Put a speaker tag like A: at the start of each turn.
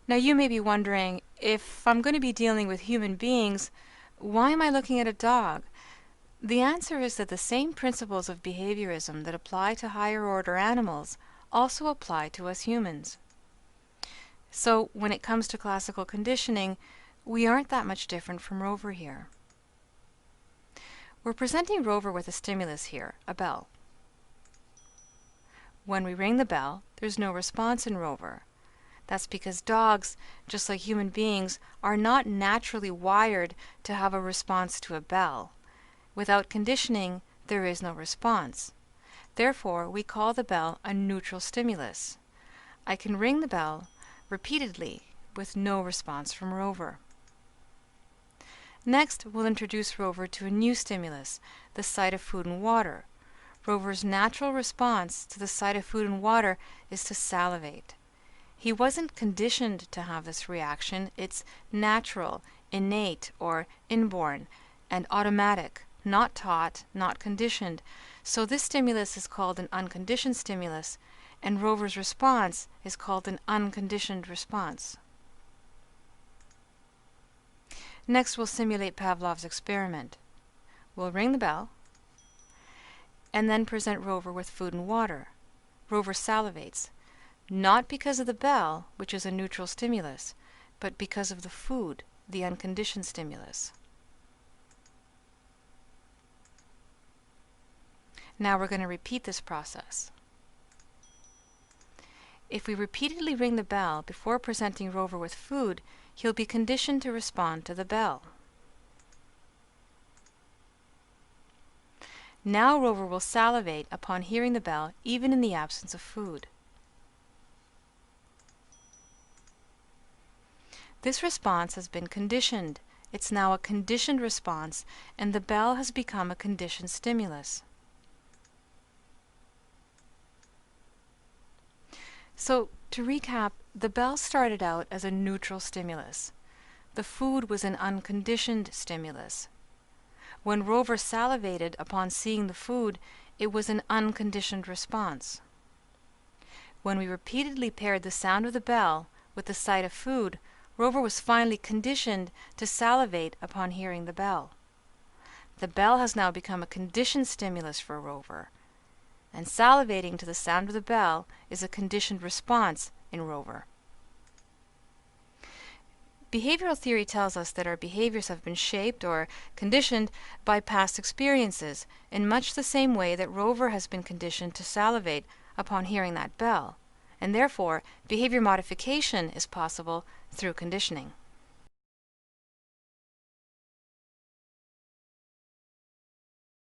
A: Now you may be wondering, if I'm going to be dealing with human beings, why am I looking at a dog? The answer is that the same principles of behaviorism that apply to higher order animals also apply to us humans. So when it comes to classical conditioning, we aren't that much different from Rover here. We're presenting Rover with a stimulus here, a bell. When we ring the bell, there's no response in Rover. That's because dogs, just like human beings, are not naturally wired to have a response to a bell. Without conditioning, there is no response. Therefore, we call the bell a neutral stimulus. I can ring the bell repeatedly with no response from Rover. Next, we'll introduce Rover to a new stimulus, the sight of food and water. Rover's natural response to the sight of food and water is to salivate. He wasn't conditioned to have this reaction. It's natural, innate, or inborn, and automatic, not taught, not conditioned. So this stimulus is called an unconditioned stimulus, and Rover's response is called an unconditioned response. Next, we'll simulate Pavlov's experiment. We'll ring the bell, and then present Rover with food and water. Rover salivates, not because of the bell, which is a neutral stimulus, but because of the food, the unconditioned stimulus. Now we're going to repeat this process. If we repeatedly ring the bell before presenting Rover with food, he'll be conditioned to respond to the bell. Now Rover will salivate upon hearing the bell, even in the absence of food. This response has been conditioned. It's now a conditioned response, and the bell has become a conditioned stimulus. So, to recap, the bell started out as a neutral stimulus. The food was an unconditioned stimulus. When Rover salivated upon seeing the food, it was an unconditioned response. When we repeatedly paired the sound of the bell with the sight of food, Rover was finally conditioned to salivate upon hearing the bell. The bell has now become a conditioned stimulus for Rover, and salivating to the sound of the bell is a conditioned response in Rover. Behavioral theory tells us that our behaviors have been shaped or conditioned by past experiences in much the same way that Rover has been conditioned to salivate upon hearing that bell, and therefore behavior modification is possible through conditioning.